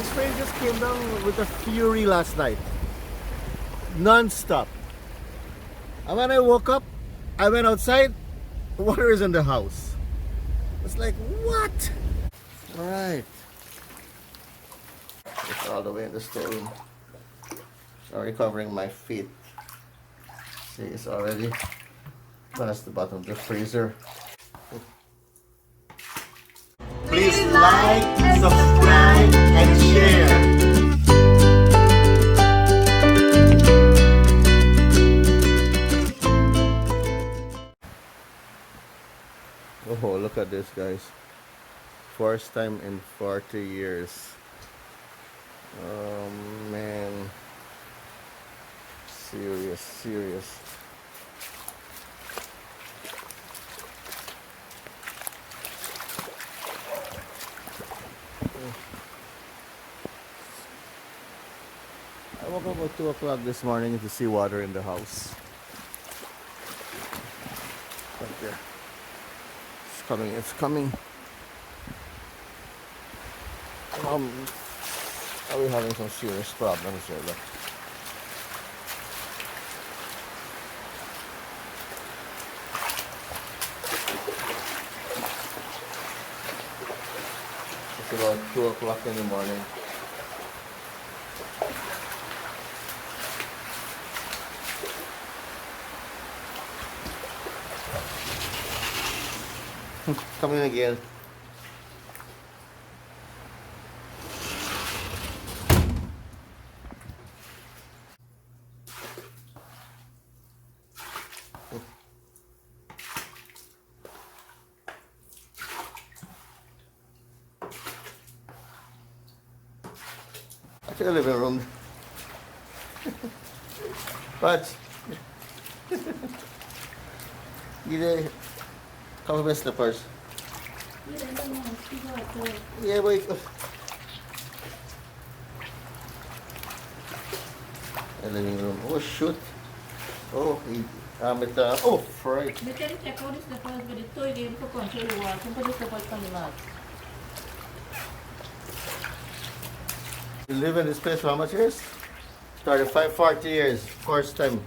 This rain just came down with a fury last night, non-stop. And when I woke up, I went outside, water is in the house. It's like, what? Right. It's all the way in the storeroom. Sorry, covering my feet. See, it's already past the bottom of the freezer. Please like, subscribe, and share. Oh, look at this, guys. First time in 40 years. Oh, man. Serious. I woke up at 2 o'clock this morning to see water in the house. Right there. It's coming. Are we having some serious problems here? Look. It's about 2 o'clock in the morning. Coming again. Actually, living room. But you cover my slippers. Yeah, but the living room. Oh shoot! Oh, oh, fright! You live in this place for how much years? 35, 40 years. First time.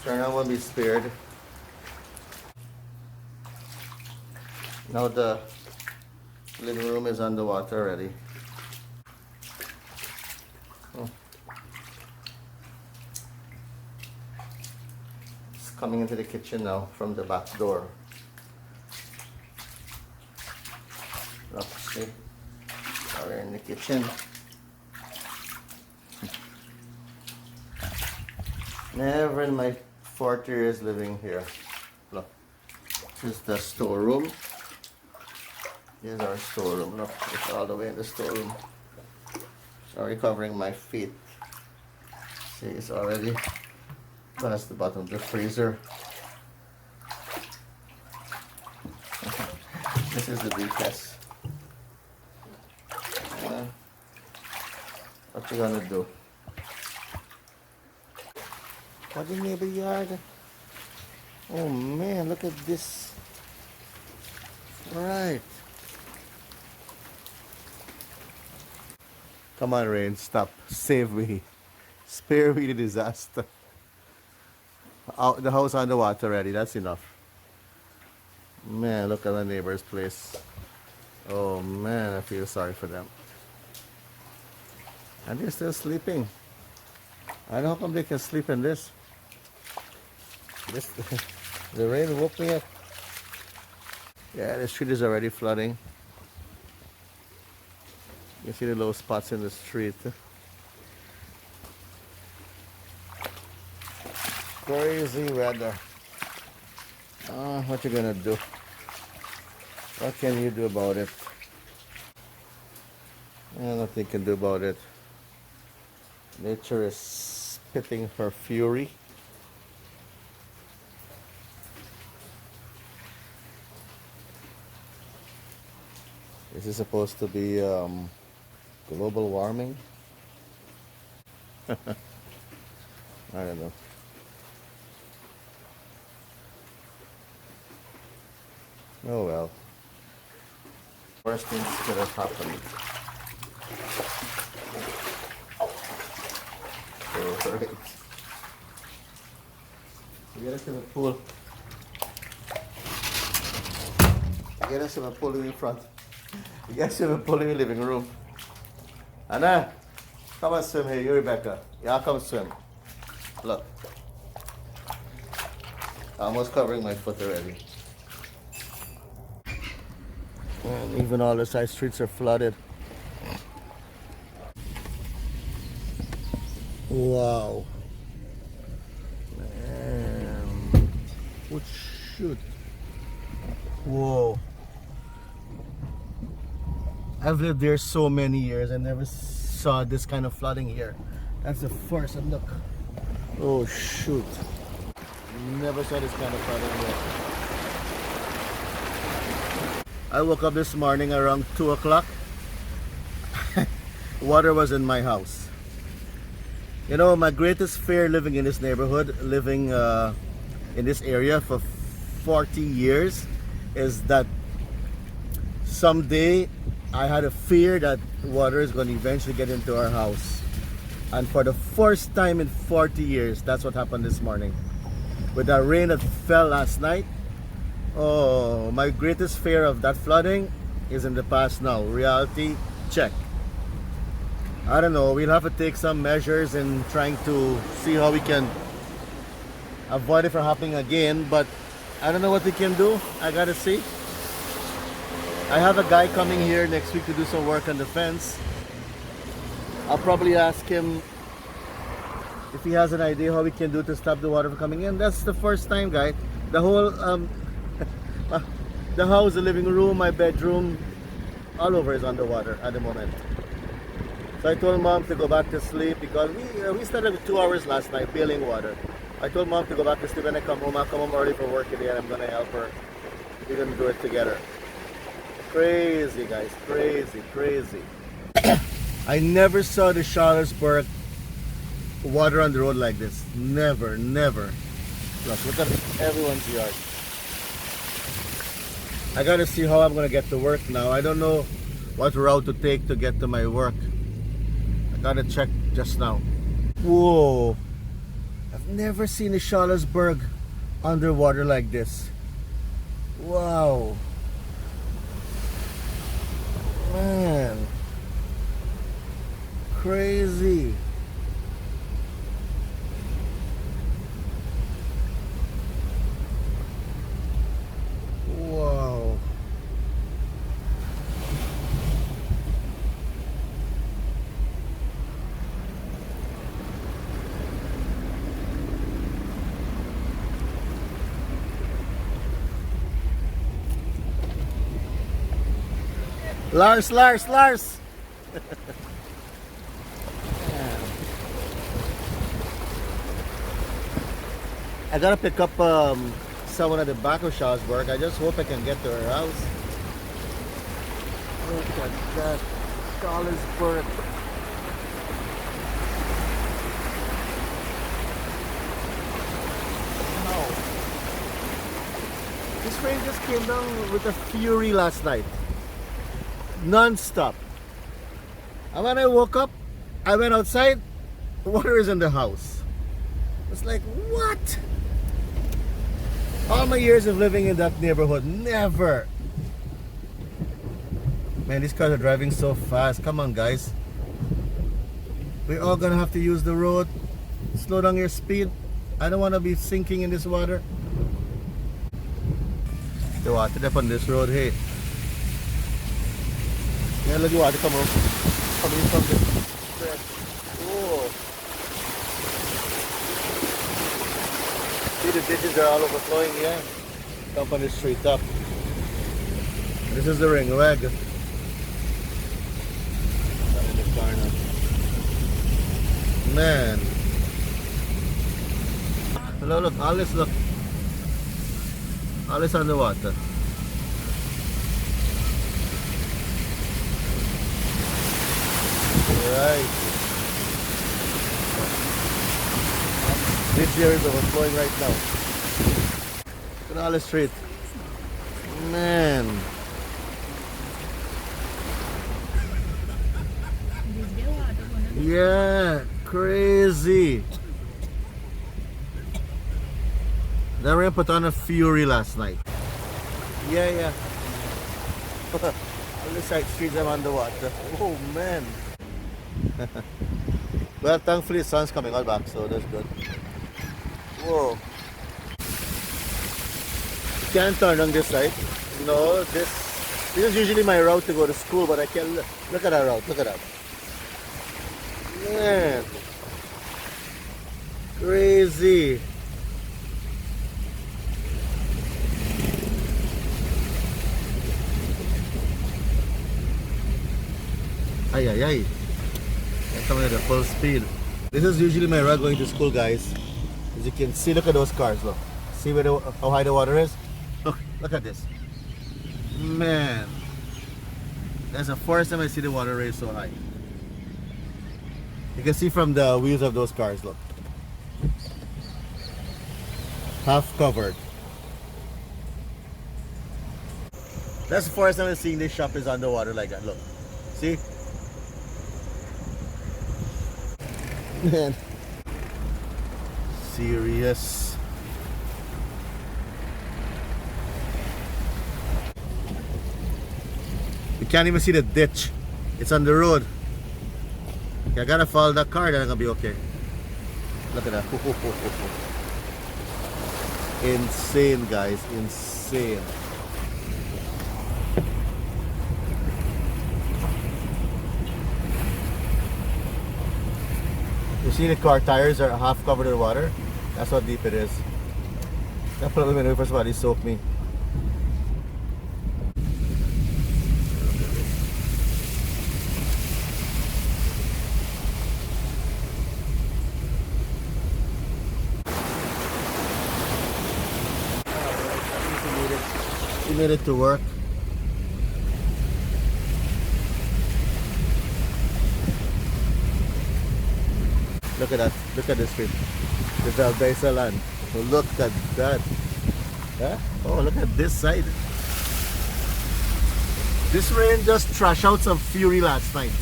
Suriname won't be spared. Now the living room is underwater already. Oh. It's coming into the kitchen now from the back door. Look, see? We're in the kitchen. Never in my 40 years living here. Look, this is the storeroom. Here's our storeroom. Look, it's all the way in the storeroom. Sorry, covering my feet. See, it's already past the bottom of the freezer. This is the weakest. What you gonna do? What in neighbor yard? Oh man, look at this. Right. Come on, rain, stop. Save me. Spare me the disaster. Out the house underwater already, that's enough. Man, look at the neighbor's place. Oh man, I feel sorry for them. And they're still sleeping. I don't know how come they can sleep in this. The rain woke me up. Yeah, the street is already flooding. You see the little spots in the street. Crazy weather. What you gonna do? What can you do about it? Nothing you can do about it. Nature is spitting her fury. This is supposed to be global warming. I don't know. Oh well. Worst things could have happened. Alright. We got a swimming pool. We got a swimming pool in the front. We got a swimming pool in the living room. Anna, come and swim here. You, Rebecca. Yeah, come swim. Look. Almost covering my foot already. And even all the side streets are flooded. Wow. Man. Oh shoot. Whoa. I've lived there so many years. I never saw this kind of flooding here. That's the first. And look. Oh shoot. Never saw this kind of flooding here. I woke up this morning around 2 o'clock. Water was in my house. You know, my greatest fear living in this neighborhood, living in this area for 40 years, is that someday I had a fear that water is going to eventually get into our house. And for the first time in 40 years, that's what happened this morning. With that rain that fell last night, oh, my greatest fear of that flooding is in the past now. Reality check. I don't know, we'll have to take some measures in trying to see how we can avoid it from happening again, but I don't know what we can do. I gotta see. I have a guy coming here next week to do some work on the fence. I'll probably ask him if he has an idea how we can do to stop the water from coming in. That's the first time, guys. The whole the house, the living room, my bedroom, all over is underwater at the moment. So I told Mom to go back to sleep because we started 2 hours last night bailing water. I told Mom to go back to sleep. When I come home, I'll come home early for work today and I'm gonna help her. We're gonna do it together. Crazy, guys, crazy, crazy. I never saw the Charlottesburg water on the road like this. Never, never. Look at everyone's yard. I gotta see how I'm gonna get to work now. I don't know what route to take to get to my work. I gotta check just now. Whoa. I've never seen a Charlottesburg underwater like this. Wow. Man. Crazy. Wow. Lars. I gotta pick up someone at the back of Charlottesburg. I just hope I can get to her house. Look at that, Charlottesburg. Wow. This rain just came down with a fury last night. Non-stop. And when I woke up, I went outside, water is in the house. It's like, what? All my years of living in that neighborhood, never. Man, these cars are driving so fast. Come on, guys. We're all gonna have to use the road. Slow down your speed. I don't want to be sinking in this water. The water up on this road, hey. Yeah, look at water coming from this. Oh. See, the ditches are all overflowing here. Up on the street up. This is the ring leg. Down in the corner. Man. Hello, look, all this, look. All this underwater. Right. This here is overflowing right now. Look at all the street. Man. Yeah, crazy. The rain put on a fury last night. Yeah. All the side streets are underwater. Oh man. Well, thankfully the sun's coming out back, so that's good. Whoa. You can't turn on this side. No, this is usually my route to go to school, but I can't. Look at that route. Look at that. Man. Crazy. Ay. I'm coming at a full speed. This is usually my route going to school, guys. As you can see, look at those cars, look. See where how high the water is? Look at this. Man. That's the first time I see the water raise so high. You can see from the wheels of those cars, look. Half covered. That's the first time I'm seeing this shop is underwater like that, look. See? Man. Serious. You can't even see the ditch. It's on the road. I gotta follow that car, then I'm gonna be okay. Look at that. Insane, guys. Insane. You see the car tires are half covered in water? That's how deep it is. That put a little bit of first body soaked me. We made it to work. Look at that. Look at this street. This is Albeisa land. Oh, look at that. Huh? Oh, look at this side. This rain just trashed out some fury last night.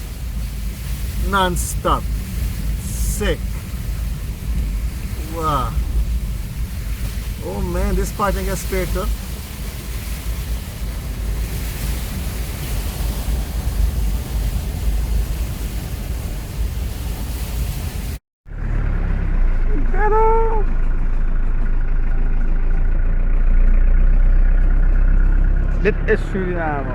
Non-stop. Sick. Wow. Oh man, this part I get spared too. Dit is Suriname.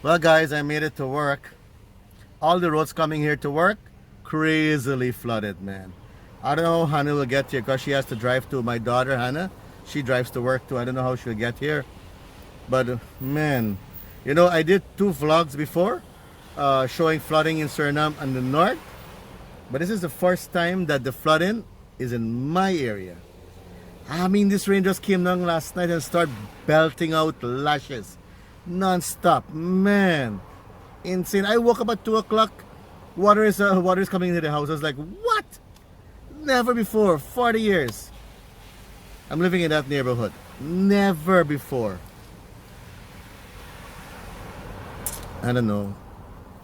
Well guys, I made it to work. All the roads coming here to work, crazily flooded, man. I don't know how Hannah will get here because she has to drive to my daughter Hannah. She drives to work too. I don't know how she'll get here. But man, you know, I did 2 vlogs before showing flooding in Suriname and the north. But this is the first time that the flooding is in my area. I mean, this rain just came down last night and started belting out lashes. Non-stop, man. Insane. I woke up at 2 o'clock. Water is coming into the house. I was like, what? Never before. 40 years. I'm living in that neighborhood. Never before. I don't know.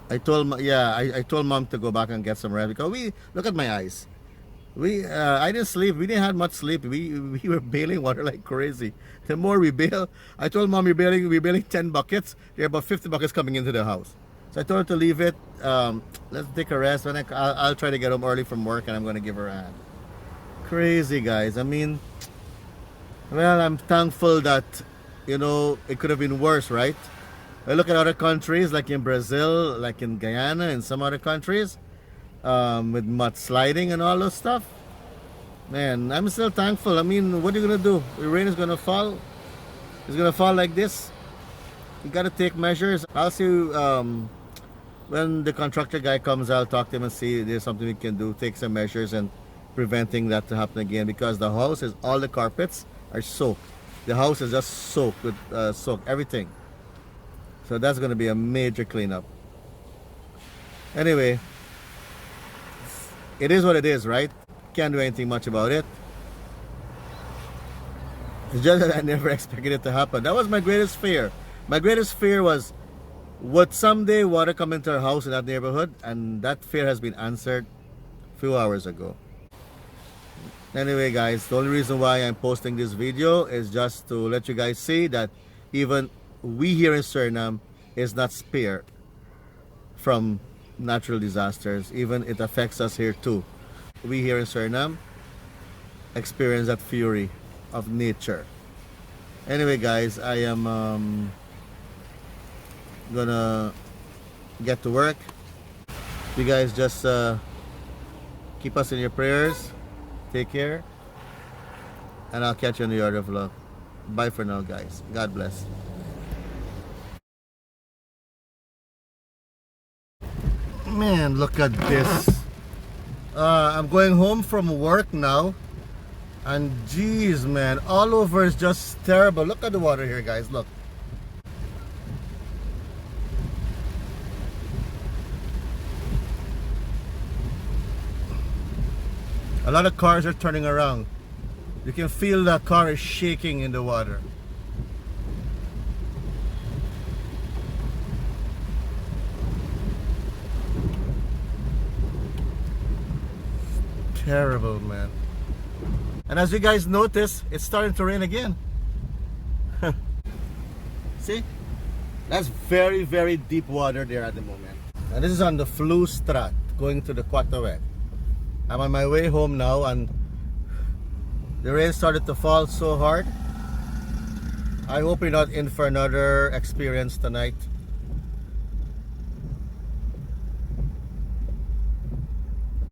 I told I told mom to go back and get some rest because look at my eyes. I didn't sleep. We didn't have much sleep. We were bailing water like crazy. The more we bail, I told mom we're bailing 10 buckets. There are about 50 buckets coming into the house. So I told her to leave it. Let's take a rest. When I'll try to get home early from work and I'm going to give her a hand. Crazy, guys. I mean, well, I'm thankful that, you know, it could have been worse, right? I look at other countries like in Brazil, like in Guyana and some other countries with mudsliding and all those stuff. Man, I'm still thankful. I mean, what are you going to do? The rain is going to fall. It's going to fall like this. You got to take measures. I'll see when the contractor guy comes, I'll talk to him and see if there's something we can do. Take some measures and preventing that to happen again because the house is, all the carpets are soaked. The house is just soaked with soaked, everything. So that's going to be a major cleanup. Anyway, it is what it is, right? Can't do anything much about it. It's just that I never expected it to happen. That was my greatest fear. My greatest fear was, would someday water come into our house in that neighborhood? And that fear has been answered a few hours ago. Anyway guys, the only reason why I'm posting this video is just to let you guys see that even we here in Suriname is not spared from natural disasters. Even it affects us here too. We here in Suriname experience that fury of nature. Anyway guys, I am gonna get to work. You guys just keep us in your prayers. Take care, and I'll catch you in the other vlog. Bye for now guys. God bless. Man, look at this. I'm going home from work now, and geez man, all over is just terrible. Look at the water here guys, look. A lot of cars are turning around. You can feel the car is shaking in the water. Terrible, man. And as you guys notice, it's starting to rain again. See? That's very, very deep water there at the moment. And this is on the Flu Strat going to the Quatawet. I'm on my way home now, and the rain started to fall so hard. I hope you're not in for another experience tonight.